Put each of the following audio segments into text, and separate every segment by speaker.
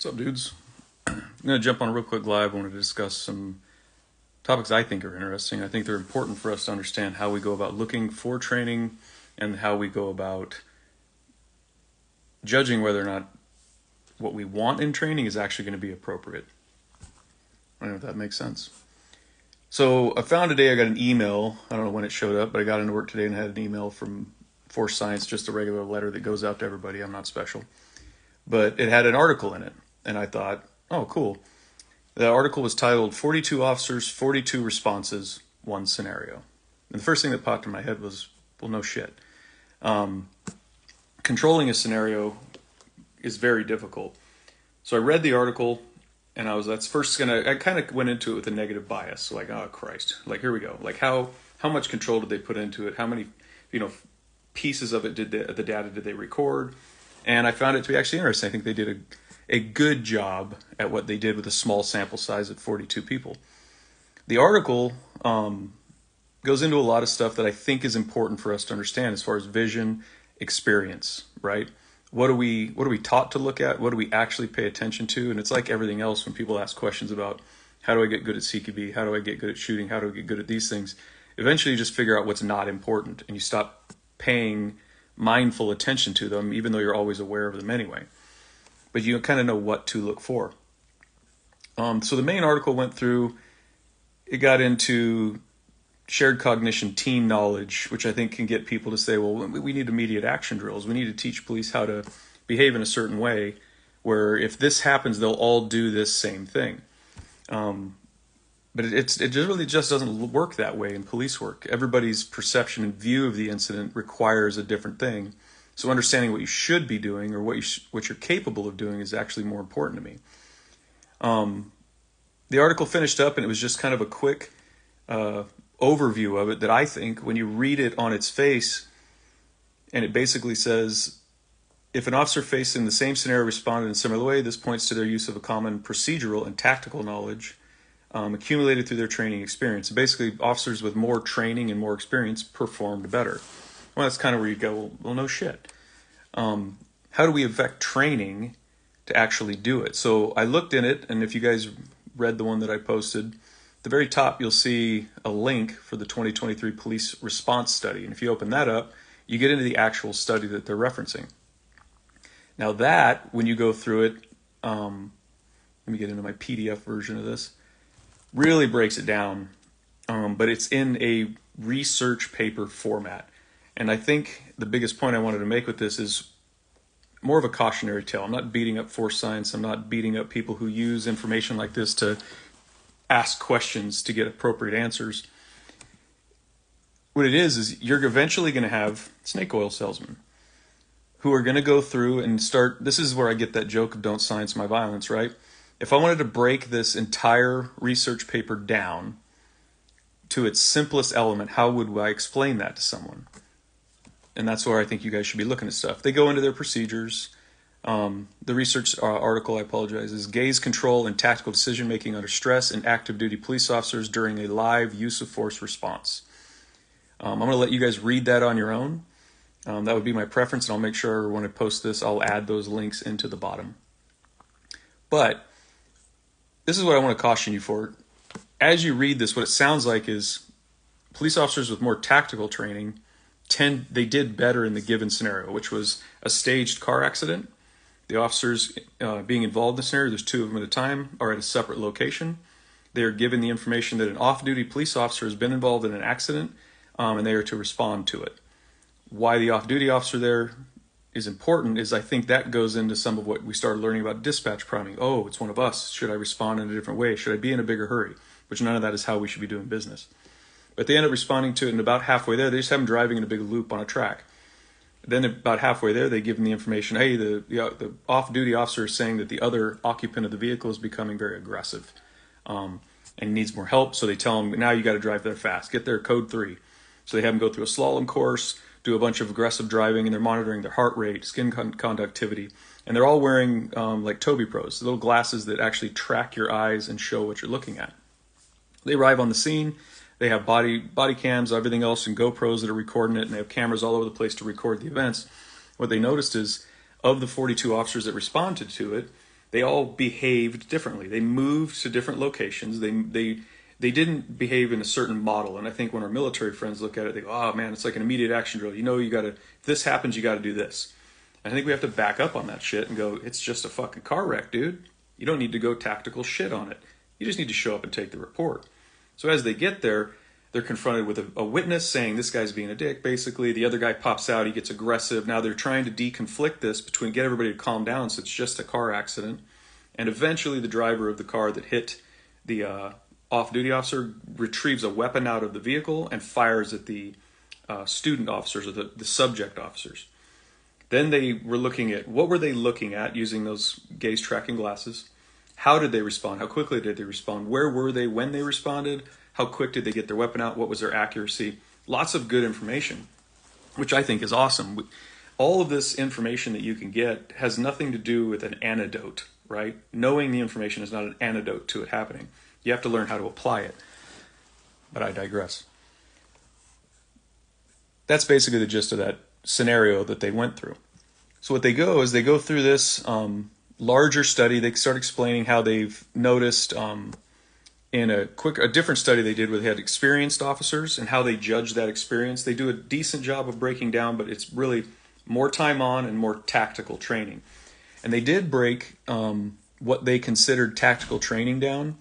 Speaker 1: What's up, dudes? I'm going to jump on a real quick live. I want to discuss some topics I think are interesting. I think they're important for us to understand how we go about looking for training and how we go about judging whether or not what we want in training is actually going to be appropriate. I don't know if that makes sense. So I found today I got an email. I don't know when it showed up, but I got into work today and had an email from Force Science, just a regular letter that goes out to everybody. I'm not special. But it had an article in it. And I thought, oh, cool. The article was titled 42 Officers, 42 Responses, One Scenario. And the first thing that popped in my head was, well, no shit. Controlling a scenario is very difficult. So I read the article, and I kind of went into it with a negative bias. So like, oh, Christ. Like, here we go. Like, how much control did they put into it? How many, pieces of it the data did they record? And I found it to be actually interesting. I think they did a good job at what they did with a small sample size of 42 people. The article goes into a lot of stuff that I think is important for us to understand as far as vision, experience, right? What are we taught to look at? What do we actually pay attention to? And it's like everything else when people ask questions about how do I get good at CQB? How do I get good at shooting? How do I get good at these things? Eventually you just figure out what's not important and you stop paying mindful attention to them, even though you're always aware of them anyway. But you kind of know what to look for. So the main article went through, it got into shared cognition team knowledge, which I think can get people to say, well, we need immediate action drills. We need to teach police how to behave in a certain way where if this happens, they'll all do this same thing. But it really just doesn't work that way in police work. Everybody's perception and view of the incident requires a different thing. So understanding what you should be doing or what you're capable of doing is actually more important to me. The article finished up and it was just kind of a quick overview of it that I think when you read it on its face, and it basically says, if an officer faced in the same scenario responded in a similar way, this points to their use of a common procedural and tactical knowledge accumulated through their training experience. So basically, officers with more training and more experience performed better. Well, that's kind of where you go, well, no shit. How do we affect training to actually do it? So I looked in it, and if you guys read the one that I posted, at the very top you'll see a link for the 2023 police response study. And if you open that up, you get into the actual study that they're referencing. Now that, when you go through it, let me get into my PDF version of this, really breaks it down, but it's in a research paper format. And I think the biggest point I wanted to make with this is more of a cautionary tale. I'm not beating up Force Science. I'm not beating up people who use information like this to ask questions to get appropriate answers. What it is you're eventually going to have snake oil salesmen who are going to go through and start. This is where I get that joke of don't science my violence, right? If I wanted to break this entire research paper down to its simplest element, how would I explain that to someone? And that's where I think you guys should be looking at stuff. They go into their procedures. The research article, I apologize, is gaze control and tactical decision-making under stress in active duty police officers during a live use of force response. I'm going to let you guys read that on your own. That would be my preference, and I'll make sure when I post this, I'll add those links into the bottom. But this is what I want to caution you for. As you read this, what it sounds like is police officers with more tactical training they did better in the given scenario, which was a staged car accident. The officers being involved in the scenario, there's two of them at a time, are at a separate location. They are given the information that an off-duty police officer has been involved in an accident, and they are to respond to it. Why the off-duty officer there is important is I think that goes into some of what we started learning about dispatch priming. Oh, it's one of us. Should I respond in a different way? Should I be in a bigger hurry? Which none of that is how we should be doing business. But they end up responding to it, and about halfway there, they just have them driving in a big loop on a track. Then about halfway there, they give them the information, hey, the off-duty officer is saying that the other occupant of the vehicle is becoming very aggressive and needs more help. So they tell them, now you got to drive there fast. Get there, code 3. So they have them go through a slalom course, do a bunch of aggressive driving, and they're monitoring their heart rate, skin conductivity. And they're all wearing like Toby Pros, little glasses that actually track your eyes and show what you're looking at. They arrive on the scene. They have body cams, everything else, and GoPros that are recording it, and they have cameras all over the place to record the events. What they noticed is, of the 42 officers that responded to it, they all behaved differently. They moved to different locations. They didn't behave in a certain model. And I think when our military friends look at it, they go, oh man, it's like an immediate action drill. You know, you got to, if this happens, you got to do this. And I think we have to back up on that shit and go, it's just a fucking car wreck, dude. You don't need to go tactical shit on it. You just need to show up and take the report. So as they get there, they're confronted with a witness saying this guy's being a dick, basically. The other guy pops out, he gets aggressive. Now they're trying to deconflict this between, get everybody to calm down so it's just a car accident. And eventually the driver of the car that hit the off-duty officer retrieves a weapon out of the vehicle and fires at the student officers, or the subject officers. Then they were looking at, what were they looking at using those gaze tracking glasses? How did they respond? How quickly did they respond? Where were they when they responded? How quick did they get their weapon out? What was their accuracy? Lots of good information, which I think is awesome. All of this information that you can get has nothing to do with an antidote, right? Knowing the information is not an antidote to it happening. You have to learn how to apply it. But I digress. That's basically the gist of that scenario that they went through. So what they go is they go through this larger study. They start explaining how they've noticed in a different study they did where they had experienced officers and how they judge that experience. They do a decent job of breaking down, but it's really more time on and more tactical training. And they did break what they considered tactical training down.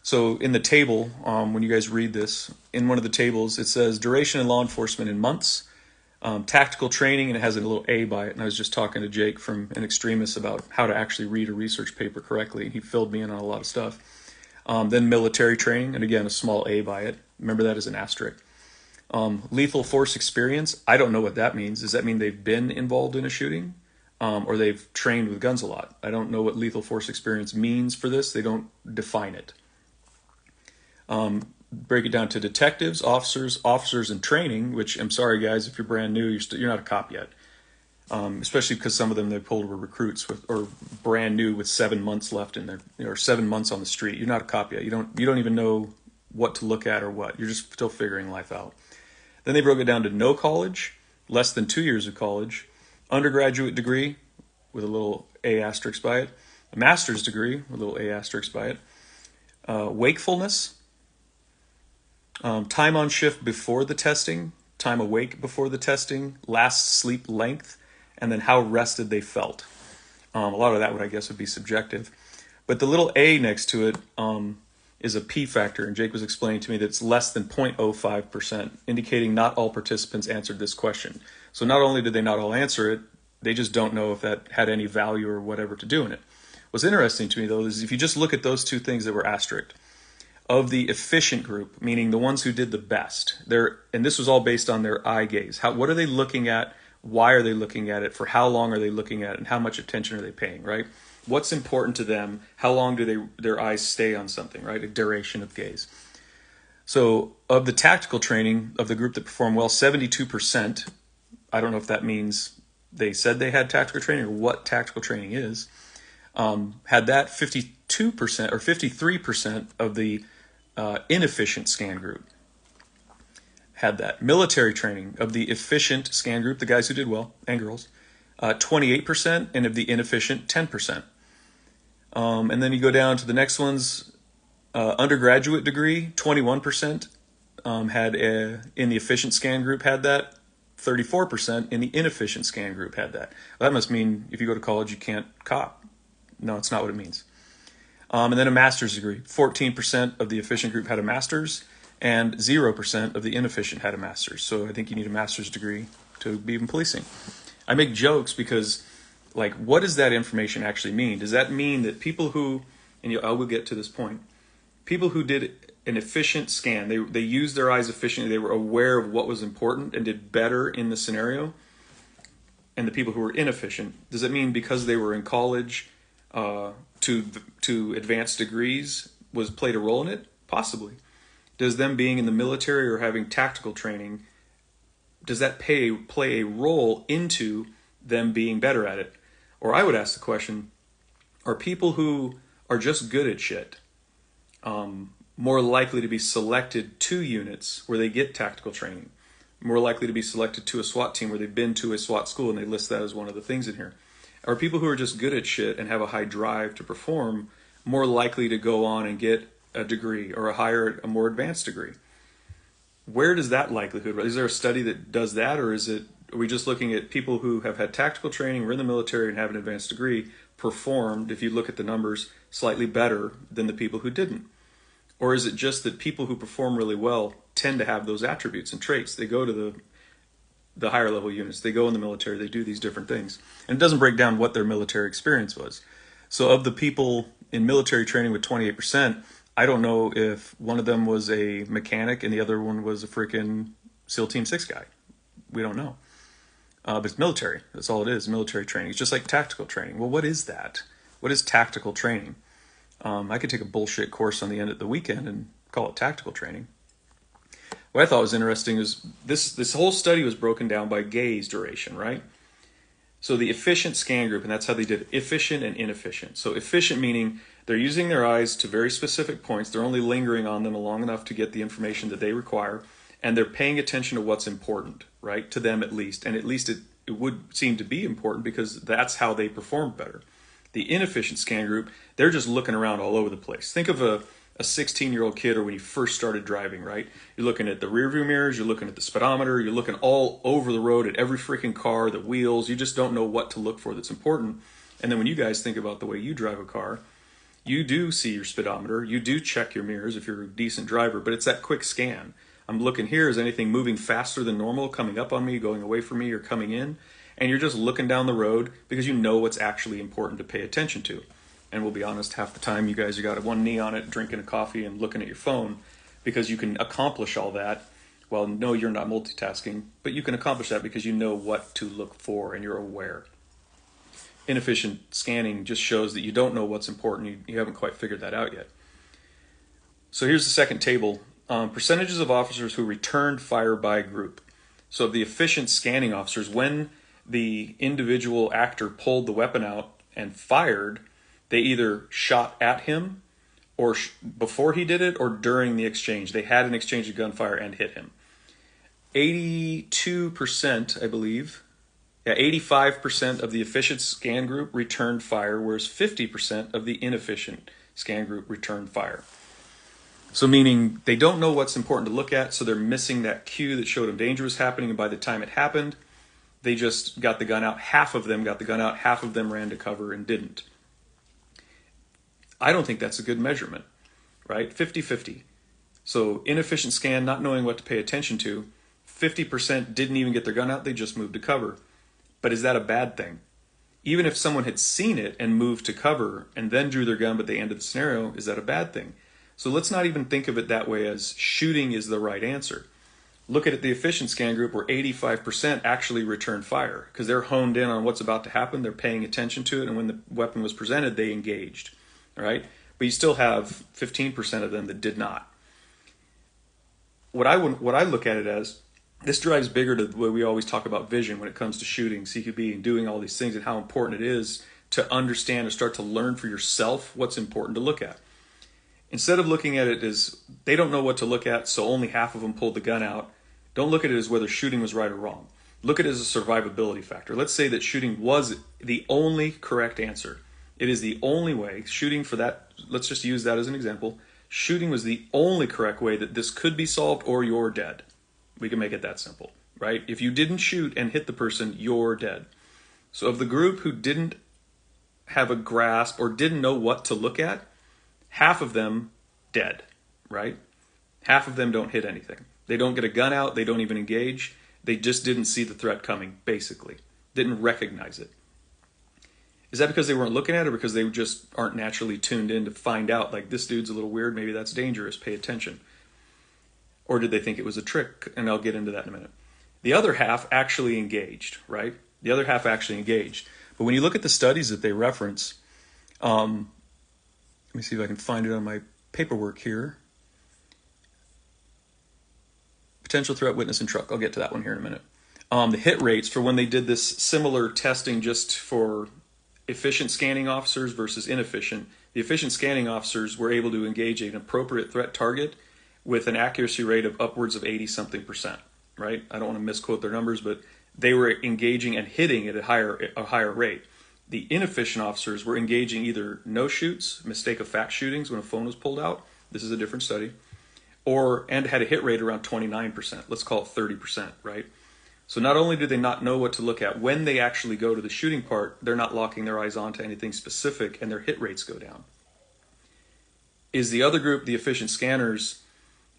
Speaker 1: So in the table, when you guys read this, in one of the tables, it says duration in law enforcement in months, tactical training, and it has a little A by it. And I was just talking to Jake from An Extremist about how to actually read a research paper correctly. He filled me in on a lot of stuff. Then military training, and again, a small A by it. Remember that as an asterisk. Lethal force experience, I don't know what that means. Does that mean they've been involved in a shooting? Or they've trained with guns a lot? I don't know what lethal force experience means for this. They don't define it. Break it down to detectives, officers in training, which I'm sorry guys, if you're brand new, you're not a cop yet. Especially because some of them they pulled were recruits or brand new with 7 months left in there, or 7 months on the street. You're not a cop yet. You don't even know what to look at or what. You're just still figuring life out. Then they broke it down to no college, less than 2 years of college, undergraduate degree with a little A asterisk by it, a master's degree with a little A asterisk by it, wakefulness, time on shift before the testing, time awake before the testing, last sleep length, and then how rested they felt. A lot of that would be subjective. But the little A next to it is a P factor, and Jake was explaining to me that it's less than 0.05%, indicating not all participants answered this question. So not only did they not all answer it, they just don't know if that had any value or whatever to do in it. What's interesting to me, though, is if you just look at those two things that were asterisked, of the efficient group, meaning the ones who did the best, and this was all based on their eye gaze. What are they looking at? Why are they looking at it? For how long are they looking at it? And how much attention are they paying, right? What's important to them? How long do their eyes stay on something, right? A duration of gaze. So of the tactical training of the group that performed well, 72%, I don't know if that means they said they had tactical training or what tactical training is, had that. 52% or 53% of the inefficient scan group had that. Military training of the efficient scan group, the guys who did well, and girls, 28%, and of the inefficient, 10%. And then you go down to the next ones, undergraduate degree, 21% had in the efficient scan group had that, 34% in the inefficient scan group had that. Well, that must mean if you go to college, you can't cop. No, it's not what it means. And then a master's degree. 14% of the efficient group had a master's, and 0% of the inefficient had a master's. So I think you need a master's degree to be in policing. I make jokes because, like, what does that information actually mean? Does that mean that people who, and I will get to this point, people who did an efficient scan, they used their eyes efficiently, they were aware of what was important and did better in the scenario, and the people who were inefficient, does it mean because they were in college to advanced degrees played a role in it? Possibly. Does them being in the military or having tactical training, does that play a role into them being better at it? Or I would ask the question, are people who are just good at shit more likely to be selected to units where they get tactical training? More likely to be selected to a SWAT team where they've been to a SWAT school, and they list that as one of the things in here. Are people who are just good at shit and have a high drive to perform more likely to go on and get a degree or a more advanced degree? Where does that likelihood? Is there a study that does that, or are we just looking at people who have had tactical training, were in the military, and have an advanced degree, performed, if you look at the numbers, slightly better than the people who didn't? Or is it just that people who perform really well tend to have those attributes and traits? They go to the higher level units, they go in the military, they do these different things. And it doesn't break down what their military experience was. So of the people in military training with 28%, I don't know if one of them was a mechanic and the other one was a freaking SEAL Team 6 guy. We don't know. But it's military. That's all it is, military training. It's just like tactical training. Well, what is that? What is tactical training? I could take a bullshit course on the end of the weekend and call it tactical training. What I thought was interesting is this whole study was broken down by gaze duration, right? So the efficient scan group, and that's how they did it, efficient and inefficient. So efficient meaning they're using their eyes to very specific points. They're only lingering on them long enough to get the information that they require, and they're paying attention to what's important, right? To them at least. And at least it would seem to be important because that's how they perform better. The inefficient scan group, they're just looking around all over the place. Think of a 16-year-old kid, or when you first started driving, right? You're looking at the rearview mirrors, you're looking at the speedometer, you're looking all over the road at every freaking car, the wheels. You just don't know what to look for that's important. And then when you guys think about the way you drive a car, you do see your speedometer, you do check your mirrors if you're a decent driver, but it's that quick scan. I'm looking here, is anything moving faster than normal, coming up on me, going away from me, or coming in? And you're just looking down the road because you know what's actually important to pay attention to. And we'll be honest, half the time you guys, you got one knee on it, drinking a coffee and looking at your phone, because you can accomplish all that. Well, no, you're not multitasking, but you can accomplish that because you know what to look for and you're aware. Inefficient scanning just shows that you don't know what's important. You haven't quite figured that out yet. So here's the second table. Percentages of officers who returned fire by group. So of the efficient scanning officers, when the individual actor pulled the weapon out and fired, they either shot at him or before he did it or during the exchange. They had an exchange of gunfire and hit him. 82%, I believe, 85% of the efficient scan group returned fire, whereas 50% of the inefficient scan group returned fire. So meaning they don't know what's important to look at, so they're missing that cue that showed them danger was happening, and by the time it happened, they just got the gun out. Half of them got the gun out, half of them ran to cover and didn't. I don't think that's a good measurement, right? 50-50. So inefficient scan, not knowing what to pay attention to. 50% didn't even get their gun out, they just moved to cover. But is that a bad thing? Even if someone had seen it and moved to cover and then drew their gun but they ended the scenario, is that a bad thing? So let's not even think of it that way as shooting is the right answer. Look at the efficient scan group where 85% actually returned fire because they're honed in on what's about to happen, they're paying attention to it, and when the weapon was presented, they engaged. All right? But you still have 15% of them that did not. What I look at it as, this drives bigger to the way we always talk about vision when it comes to shooting, CQB, and doing all these things, and how important it is to understand and start to learn for yourself what's important to look at. Instead of looking at it as they don't know what to look at, so only half of them pulled the gun out, don't look at it as whether shooting was right or wrong. Look at it as a survivability factor. Let's say that shooting was the only correct answer. It is the only way, shooting for that, let's just use that as an example. Shooting was the only correct way that this could be solved or you're dead. We can make it that simple, right? If you didn't shoot and hit the person, you're dead. So of the group who didn't have a grasp or didn't know what to look at, half of them dead, right? Half of them don't hit anything. They don't get a gun out, they don't even engage. They just didn't see the threat coming, basically. Didn't recognize it. Is that because they weren't looking at it or because they just aren't naturally tuned in to find out, like, this dude's a little weird, maybe that's dangerous, pay attention? Or did they think it was a trick? And I'll get into that in a minute. The other half actually engaged, right? The other half actually engaged. But when you look at the studies that they reference, let me see if I can find it on my paperwork here. Potential threat, witness, and truck. I'll get to that one here in a minute. The hit rates for when they did this similar testing just for efficient scanning officers versus inefficient. The efficient scanning officers were able to engage an appropriate threat target with an accuracy rate of upwards of 80-something%, right? I don't want to misquote their numbers, but they were engaging and hitting at a higher rate. The inefficient officers were engaging either no shoots, mistake of fact shootings when a phone was pulled out. This is a different study. And had a hit rate around 29%. Let's call it 30%, right? So not only do they not know what to look at, when they actually go to the shooting part, they're not locking their eyes onto anything specific, and their hit rates go down. Is the other group, the efficient scanners,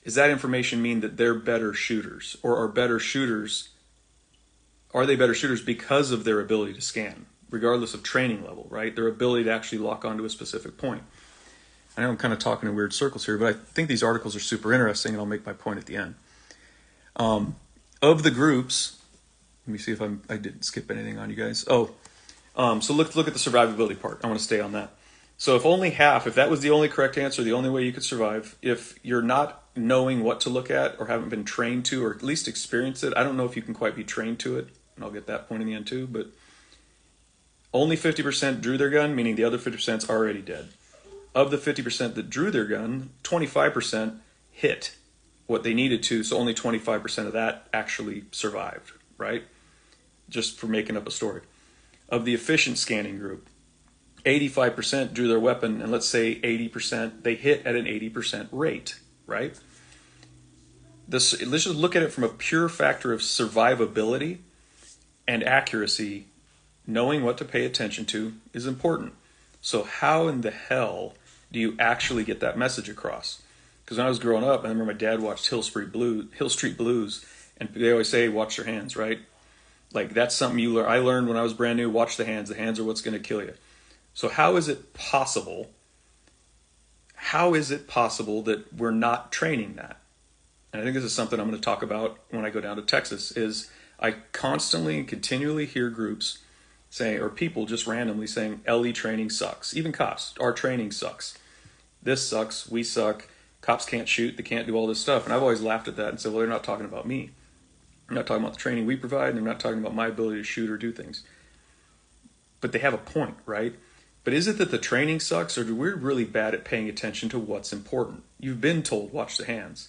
Speaker 1: does that information mean that they're better shooters? Or are they better shooters because of their ability to scan, regardless of training level, right? Their ability to actually lock onto a specific point. I know I'm kind of talking in weird circles here, but I think these articles are super interesting, and I'll make my point at the end. Of the groups, let me see if I didn't skip anything on you guys. So look at the survivability part. I want to stay on that. So if that was the only correct answer, the only way you could survive, if you're not knowing what to look at or haven't been trained to, or at least experienced it, I don't know if you can quite be trained to it, and I'll get that point in the end too, but only 50% drew their gun, meaning the other 50% is already dead. Of the 50% that drew their gun, 25% hit what they needed to, so only 25% of that actually survived, right? Just for making up a story. Of the efficient scanning group, 85% drew their weapon, and let's say 80%, they hit at an 80% rate, right? Let's just look at it from a pure factor of survivability and accuracy. Knowing what to pay attention to is important. So how in the hell do you actually get that message across? Because when I was growing up, I remember my dad watched Hill Street Blues, and they always say, watch your hands, right? Like, that's something I learned when I was brand new. Watch the hands. The hands are what's going to kill you. So how is it possible that we're not training that? And I think this is something I'm going to talk about when I go down to Texas, is I constantly and continually hear groups saying, or people just randomly saying, LE training sucks. Even cops, our training sucks. This sucks, we suck, cops can't shoot, they can't do all this stuff. And I've always laughed at that and said, well, they're not talking about me. They're not talking about the training we provide, and they're not talking about my ability to shoot or do things. But they have a point, right? But is it that the training sucks, or we're really bad at paying attention to what's important? You've been told, watch the hands.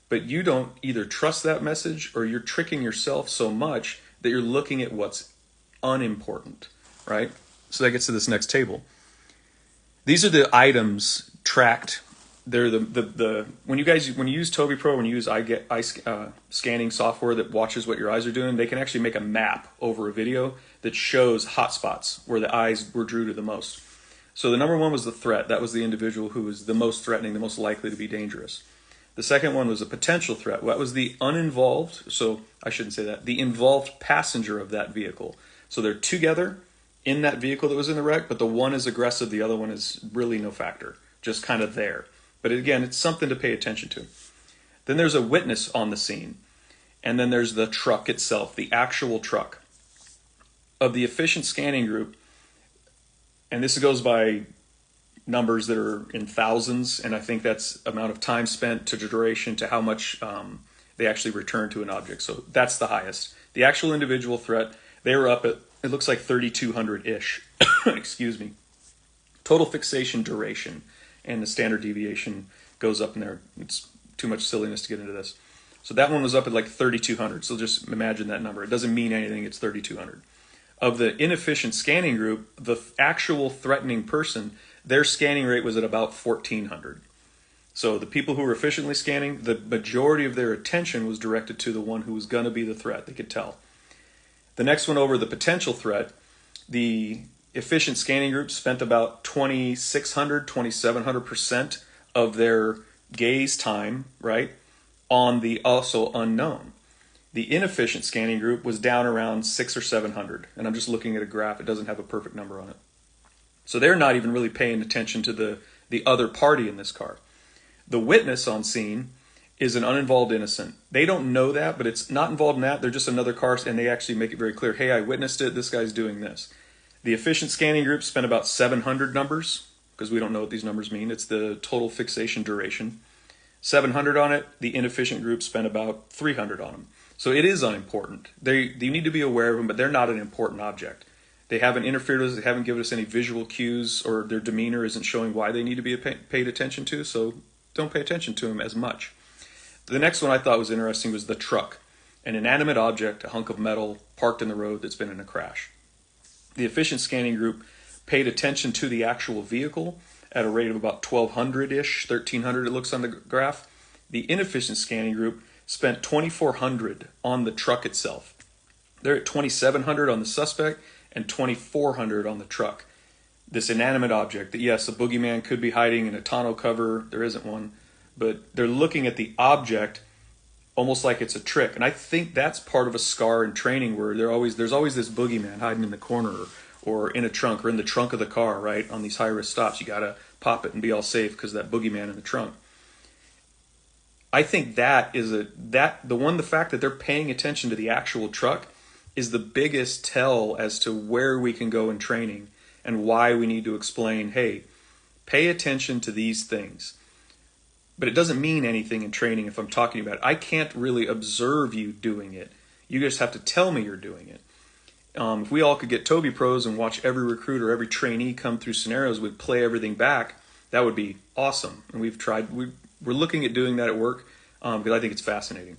Speaker 1: But you don't either trust that message, or you're tricking yourself so much that you're looking at what's unimportant, right? So that gets to this next table. These are the items tracked. They're when you use Tobii Pro, when you use eye scanning software that watches what your eyes are doing, they can actually make a map over a video that shows hotspots where the eyes were drew to the most. So the number one was the threat. That was the individual who was the most threatening, the most likely to be dangerous. The second one was a potential threat. That was the uninvolved, so I shouldn't say that, the involved passenger of that vehicle. So they're together in that vehicle that was in the wreck, but the one is aggressive, the other one is really no factor, just kind of there. But again, it's something to pay attention to. Then there's a witness on the scene. And then there's the truck itself, the actual truck. Of the efficient scanning group, and this goes by numbers that are in thousands, and I think that's amount of time spent to duration to how much they actually return to an object. So that's the highest. The actual individual threat, they were up at, it looks like 3,200-ish. Excuse me. Total fixation duration. And the standard deviation goes up in there. It's too much silliness to get into this. So that one was up at like 3,200. So just imagine that number. It doesn't mean anything. It's 3,200. Of the inefficient scanning group, the actual threatening person, their scanning rate was at about 1,400. So the people who were efficiently scanning, the majority of their attention was directed to the one who was going to be the threat. They could tell. The next one over, the potential threat, the efficient scanning group spent about 2,600, 2,700% of their gaze time, right, on the also unknown. The inefficient scanning group was down around 600 or 700, and I'm just looking at a graph. It doesn't have a perfect number on it. So they're not even really paying attention to the other party in this car. The witness on scene is an uninvolved innocent. They don't know that, but it's not involved in that. They're just another car, and they actually make it very clear, hey, I witnessed it. This guy's doing this. The efficient scanning group spent about 700 numbers, because we don't know what these numbers mean. It's the total fixation duration. 700 on it. The inefficient group spent about 300 on them. So it is unimportant. You need to be aware of them, but they're not an important object. They haven't interfered with us. They haven't given us any visual cues, or their demeanor isn't showing why they need to be paid attention to, so don't pay attention to them as much. The next one I thought was interesting was the truck, an inanimate object, a hunk of metal parked in the road that's been in a crash. The efficient scanning group paid attention to the actual vehicle at a rate of about 1,200-ish, 1,300 it looks on the graph. The inefficient scanning group spent 2,400 on the truck itself. They're at 2,700 on the suspect and 2,400 on the truck. This inanimate object that, yes, a boogeyman could be hiding in a tonneau cover. There isn't one. But they're looking at the object almost like it's a trick. And I think that's part of a scar in training where there's always this boogeyman hiding in the corner or in a trunk or in the trunk of the car, right? On these high-risk stops, you got to pop it and be all safe because that boogeyman in the trunk. I think that is the fact that they're paying attention to the actual truck is the biggest tell as to where we can go in training and why we need to explain, hey, pay attention to these things. But it doesn't mean anything in training if I'm talking about it. I can't really observe you doing it. You just have to tell me you're doing it. If we all could get Toby Pros and watch every recruiter, every trainee come through scenarios, we'd play everything back, that would be awesome. And we're looking at doing that at work because I think it's fascinating.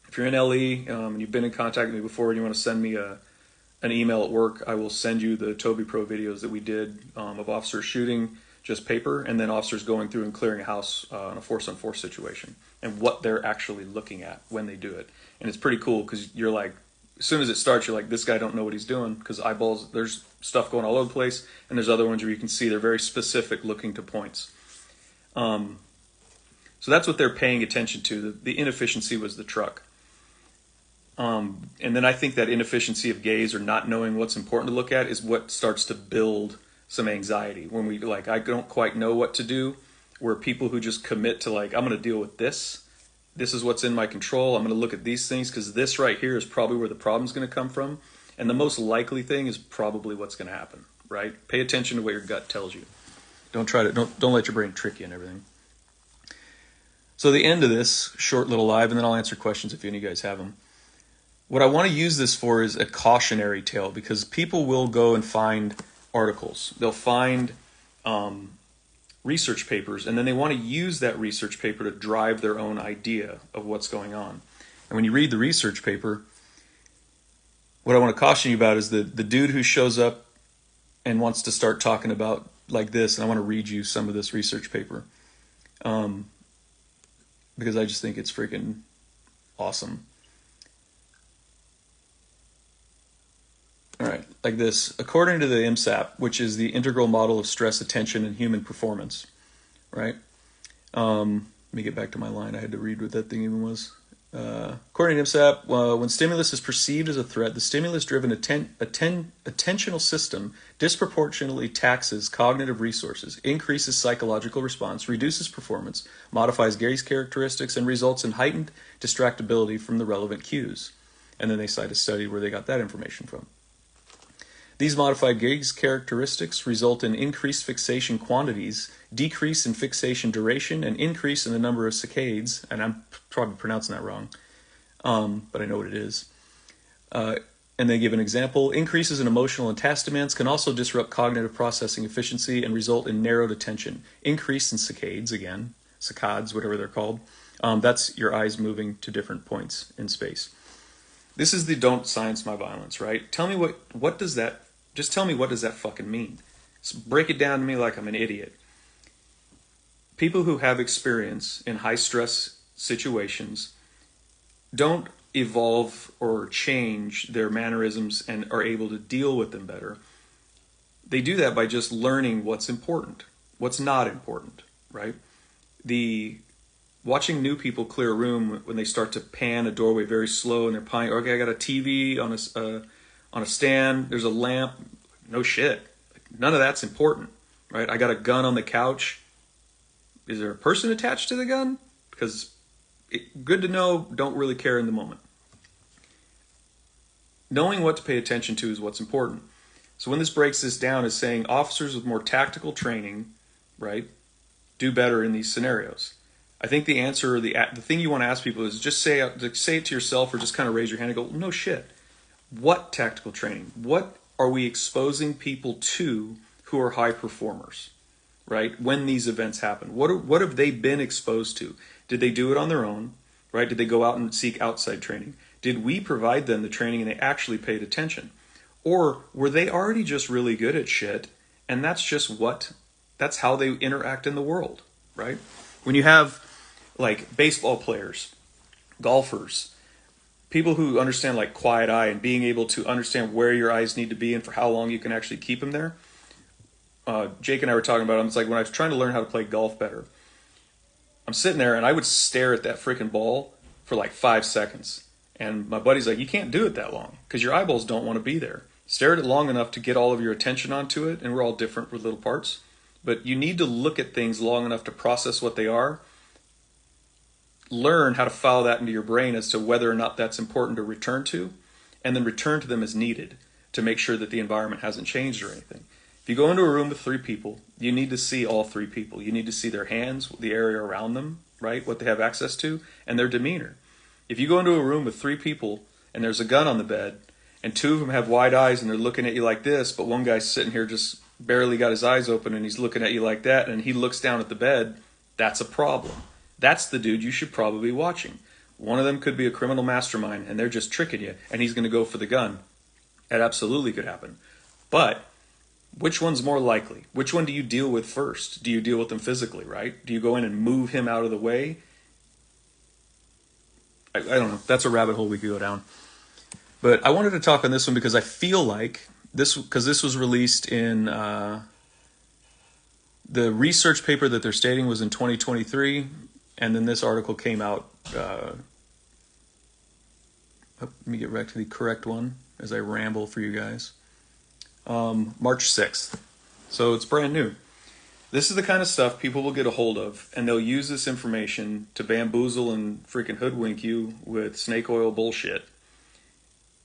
Speaker 1: If you're in LE and you've been in contact with me before and you want to send me an email at work, I will send you the Toby Pro videos that we did of officers shooting just paper and then officers going through and clearing a house on a force-on-force situation and what they're actually looking at when they do it. And it's pretty cool because you're like, as soon as it starts, you're like, this guy don't know what he's doing because eyeballs, there's stuff going all over the place, and there's other ones where you can see they're very specific looking to points. So that's what they're paying attention to. The inefficiency was the truck. And then I think that inefficiency of gaze or not knowing what's important to look at is what starts to build some anxiety. When we I don't quite know what to do, we're people who just commit to I'm going to deal with this. This is what's in my control. I'm going to look at these things because this right here is probably where the problem's going to come from. And the most likely thing is probably what's going to happen, right? Pay attention to what your gut tells you. Don't let your brain trick you and everything. So the end of this short little live, and then I'll answer questions if any of you guys have them. What I want to use this for is a cautionary tale because people will go and find articles. They'll find research papers, and then they want to use that research paper to drive their own idea of what's going on. And when you read the research paper, what I want to caution you about is the dude who shows up and wants to start talking about like this, and I want to read you some of this research paper because I just think it's freaking awesome. All right, like this. According to the IMSAP, which is the Integral Model of Stress, Attention, and Human Performance, right? Let me get back to my line. I had to read what that thing even was. According to IMSAP, when stimulus is perceived as a threat, the stimulus-driven attentional system disproportionately taxes cognitive resources, increases psychological response, reduces performance, modifies gaze characteristics, and results in heightened distractibility from the relevant cues. And then they cite a study where they got that information from. These modified gaze characteristics result in increased fixation quantities, decrease in fixation duration, and increase in the number of saccades, and I'm probably pronouncing that wrong, but I know what it is. And they give an example. Increases in emotional and task demands can also disrupt cognitive processing efficiency and result in narrowed attention. Increase in saccades, again, saccades, whatever they're called. That's your eyes moving to different points in space. This is the don't science my violence, right? Tell me what does that, just tell me what does that fucking mean? So break it down to me like I'm an idiot. People who have experience in high stress situations don't evolve or change their mannerisms and are able to deal with them better. They do that by just learning what's important, what's not important, right? Watching new people clear a room when they start to pan a doorway very slow and they're playing, okay, I got a TV on a stand, there's a lamp, no shit. None of that's important, right? I got a gun on the couch. Is there a person attached to the gun? Because good to know, don't really care in the moment. Knowing what to pay attention to is what's important. So when this breaks this down is saying officers with more tactical training, right, do better in these scenarios. I think the answer, the thing you want to ask people is just say it to yourself or just kind of raise your hand and go, no shit. What tactical training? What are we exposing people to who are high performers, right? When these events happen, what have they been exposed to? Did they do it on their own, right? Did they go out and seek outside training? Did we provide them the training and they actually paid attention? Or were they already just really good at shit, and that's how they interact in the world, right? When you have like baseball players, golfers, people who understand like quiet eye and being able to understand where your eyes need to be and for how long you can actually keep them there. Jake and I were talking about it. It's like when I was trying to learn how to play golf better, I'm sitting there and I would stare at that freaking ball for like 5 seconds. And my buddy's like, you can't do it that long because your eyeballs don't want to be there. Stare at it long enough to get all of your attention onto it. And we're all different with little parts. But you need to look at things long enough to process what they are. Learn how to follow that into your brain as to whether or not that's important to return to. And then return to them as needed to make sure that the environment hasn't changed or anything. If you go into a room with 3 people, you need to see all 3 people. You need to see their hands, the area around them, right? What they have access to, and their demeanor. If you go into a room with 3 people and there's a gun on the bed and 2 of them have wide eyes and they're looking at you like this, but one guy's sitting here just barely got his eyes open and he's looking at you like that and he looks down at the bed, that's a problem. That's the dude you should probably be watching. One of them could be a criminal mastermind and they're just tricking you and he's going to go for the gun. That absolutely could happen. But which one's more likely? Which one do you deal with first? Do you deal with them physically, right? Do you go in and move him out of the way? I don't know. That's a rabbit hole we could go down. But I wanted to talk on this one because I feel like because this was released in the research paper that they're stating was in 2023, and then this article came out. Let me get back to the correct one as I ramble for you guys. March 6th. So it's brand new. This is the kind of stuff people will get a hold of, and they'll use this information to bamboozle and freaking hoodwink you with snake oil bullshit.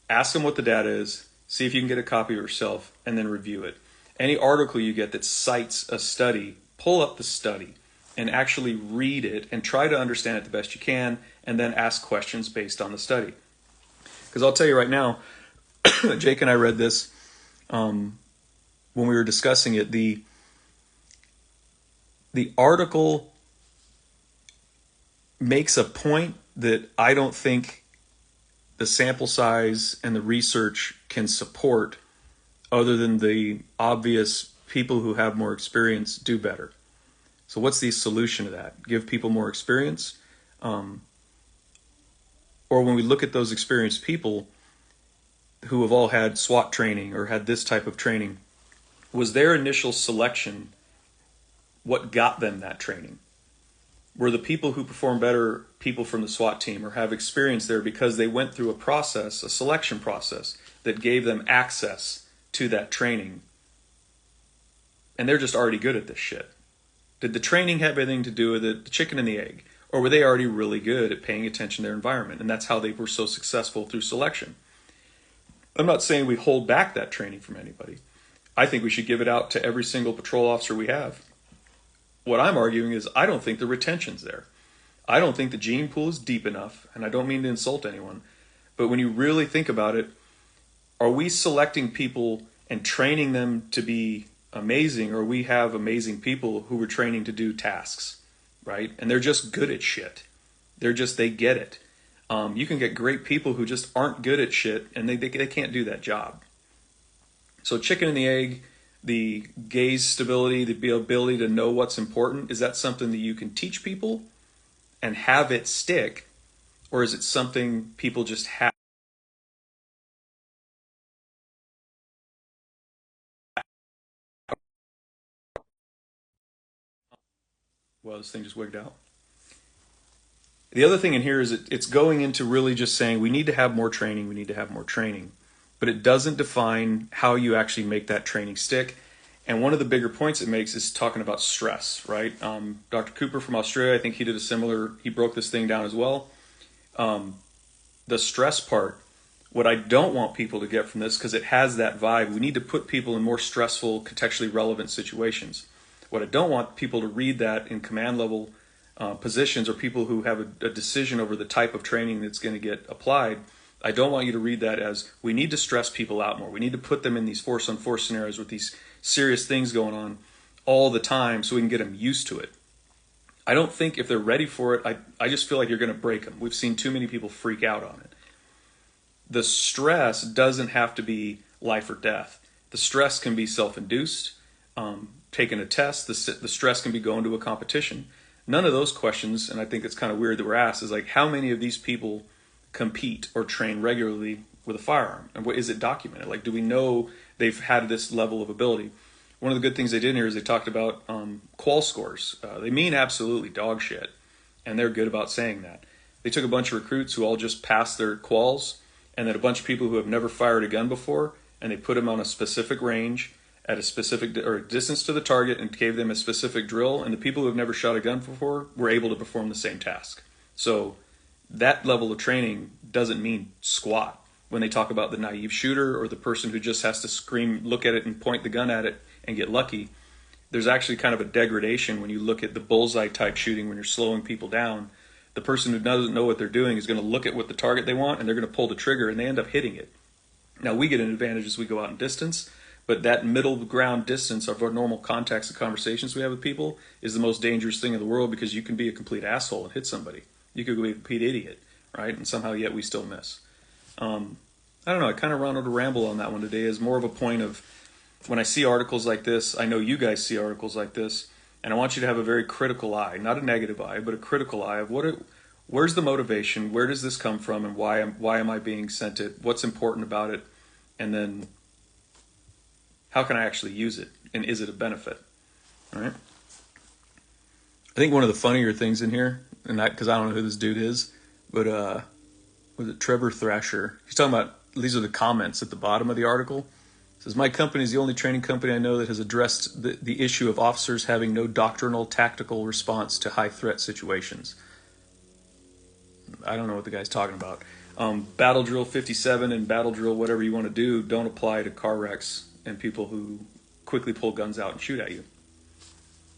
Speaker 1: Ask them what the data is, see if you can get a copy yourself, and then review it. Any article you get that cites a study, pull up the study and actually read it and try to understand it the best you can, and then ask questions based on the study. Because I'll tell you right now, Jake and I read this when we were discussing it. The article makes a point that I don't think the sample size and the research can support, other than the obvious people who have more experience do better. So what's the solution to that? Give people more experience? Or when we look at those experienced people who have all had SWAT training or had this type of training, was their initial selection what got them that training? Were the people who perform better people from the SWAT team or have experience there because they went through a process, a selection process that gave them access to that training, and they're just already good at this shit? Did the training have anything to do with it, the chicken and the egg? Or were they already really good at paying attention to their environment, and that's how they were so successful through selection? I'm not saying we hold back that training from anybody. I think we should give it out to every single patrol officer we have. What I'm arguing is I don't think the retention's there. I don't think the gene pool is deep enough, and I don't mean to insult anyone, but when you really think about it, are we selecting people and training them to be amazing, or we have amazing people who we're training to do tasks, right? And they're just good at shit. They get it. You can get great people who just aren't good at shit, and they can't do that job. So chicken and the egg, the gaze stability, the ability to know what's important, is that something that you can teach people and have it stick, or is it something people just have? Well, this thing just wigged out. The other thing in here is it's going into really just saying we need to have more training, we need to have more training. But it doesn't define how you actually make that training stick. And one of the bigger points it makes is talking about stress, right? Dr. Cooper from Australia, I think he broke this thing down as well. The stress part, what I don't want people to get from this, because it has that vibe, we need to put people in more stressful, contextually relevant situations. What I don't want people to read that in command level positions, or people who have a decision over the type of training that's going to get applied. I don't want you to read that as we need to stress people out more. We need to put them in these force-on-force scenarios with these serious things going on all the time so we can get them used to it. I don't think if they're ready for it, I just feel like you're going to break them. We've seen too many people freak out on it. The stress doesn't have to be life or death. The stress can be self-induced, taking a test. The stress can be going to a competition. None of those questions, and I think it's kind of weird that we're asked, is like, how many of these people compete or train regularly with a firearm? And what is it documented? Like, do we know they've had this level of ability? One of the good things they did here is they talked about qual scores. They mean absolutely dog shit, and they're good about saying that. They took a bunch of recruits who all just passed their quals, and then a bunch of people who have never fired a gun before, and they put them on a specific range at a specific or distance to the target and gave them a specific drill, and the people who have never shot a gun before were able to perform the same task. So that level of training doesn't mean squat. When they talk about the naive shooter or the person who just has to scream, look at it and point the gun at it and get lucky, there's actually kind of a degradation when you look at the bullseye type shooting when you're slowing people down. The person who doesn't know what they're doing is going to look at what the target they want and they're going to pull the trigger and they end up hitting it. Now we get an advantage as we go out in distance, but that middle ground distance of our normal contacts and conversations we have with people is the most dangerous thing in the world, because you can be a complete asshole and hit somebody. You could be a complete idiot, right? And somehow yet we still miss. I don't know, I kind of run out a ramble on that one today as more of a point of, when I see articles like this, I know you guys see articles like this, and I want you to have a very critical eye, not a negative eye, but a critical eye of where's the motivation, where does this come from, and why am I being sent it, what's important about it, and then how can I actually use it, and is it a benefit? All right. I think one of the funnier things in here, and because I don't know who this dude is, but was it Trevor Thrasher? He's talking about, these are the comments at the bottom of the article. It says, my company is the only training company I know that has addressed the issue of officers having no doctrinal tactical response to high threat situations. I don't know what the guy's talking about. Battle Drill 57 and Battle Drill whatever you want to do don't apply to car wrecks and people who quickly pull guns out and shoot at you.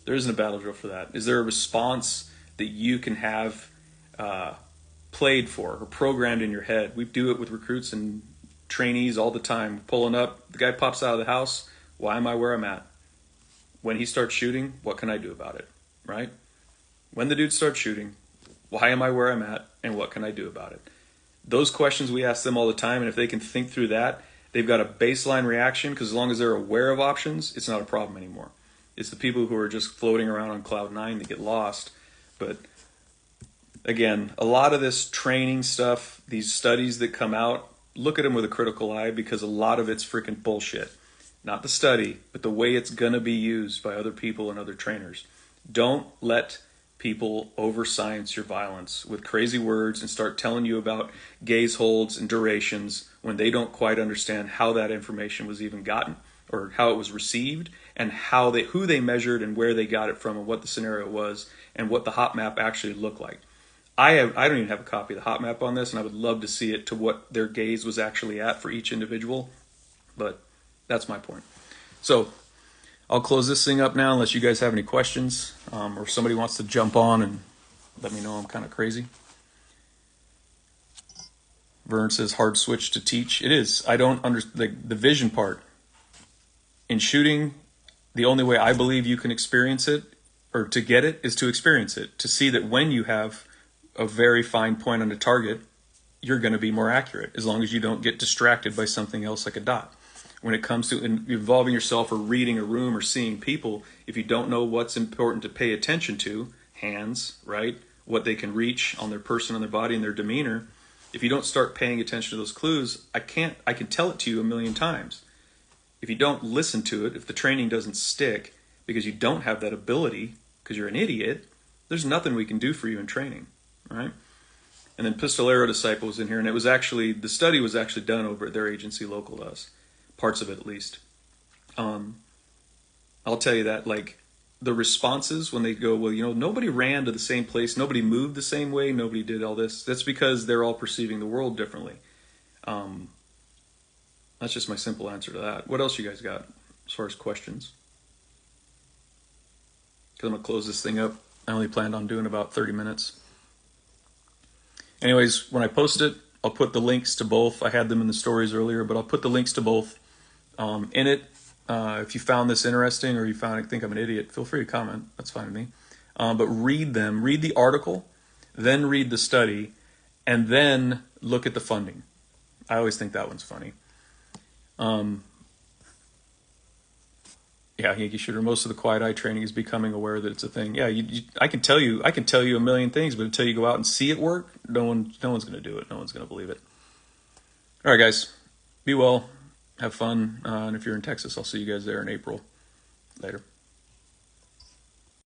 Speaker 1: There isn't a battle drill for that. Is there a response that you can have played for or programmed in your head? We do it with recruits and trainees all the time. Pulling up, the guy pops out of the house. Why am I where I'm at? When he starts shooting, what can I do about it? Right? When the dude starts shooting, why am I where I'm at, and what can I do about it? Those questions we ask them all the time, and if they can think through that, they've got a baseline reaction, because as long as they're aware of options, it's not a problem anymore. It's the people who are just floating around on cloud nine that get lost. But again, a lot of this training stuff, these studies that come out, look at them with a critical eye, because a lot of it's freaking bullshit. Not the study, but the way it's going to be used by other people and other trainers. Don't let people over-science your violence with crazy words and start telling you about gaze holds and durations when they don't quite understand how that information was even gotten or how it was received and who they measured and where they got it from and what the scenario was and what the hot map actually looked like. I don't even have a copy of the hot map on this, and I would love to see it to what their gaze was actually at for each individual, but that's my point. So I'll close this thing up now unless you guys have any questions or somebody wants to jump on and let me know I'm kind of crazy. Vern says hard switch to teach. It is. I don't understand the vision part. In shooting, the only way I believe you can experience it or to get it is to experience it, to see that when you have a very fine point on a target, you're going to be more accurate as long as you don't get distracted by something else like a dot. When it comes to involving yourself or reading a room or seeing people, if you don't know what's important to pay attention to, hands, right, what they can reach on their person, on their body, and their demeanor, if you don't start paying attention to those clues, I can tell it to you a million times. If you don't listen to it, if the training doesn't stick because you don't have that ability, because you're an idiot, there's nothing we can do for you in training, right? And then Pistolero Disciple was in here, and it was actually, the study was actually done over at their agency local to us. Parts of it at least. I'll tell you that, like, the responses when they go, well, you know, nobody ran to the same place, nobody moved the same way, nobody did all this. That's because they're all perceiving the world differently. That's just my simple answer to that. What else you guys got as far as questions? Because I'm going to close this thing up. I only planned on doing about 30 minutes. Anyways, when I post it, I'll put the links to both. I had them in the stories earlier, but I'll put the links to both in it. If you found this interesting or you think I'm an idiot, feel free to comment. That's fine with me. But read them. Read the article, then read the study, and then look at the funding. I always think that one's funny. Yeah, Yankee shooter. Most of the quiet eye training is becoming aware that it's a thing. Yeah, I can tell you a million things, but until you go out and see it work, no one's going to do it. No one's going to believe it. All right, guys, be well, have fun, and if you're in Texas, I'll see you guys there in April. Later.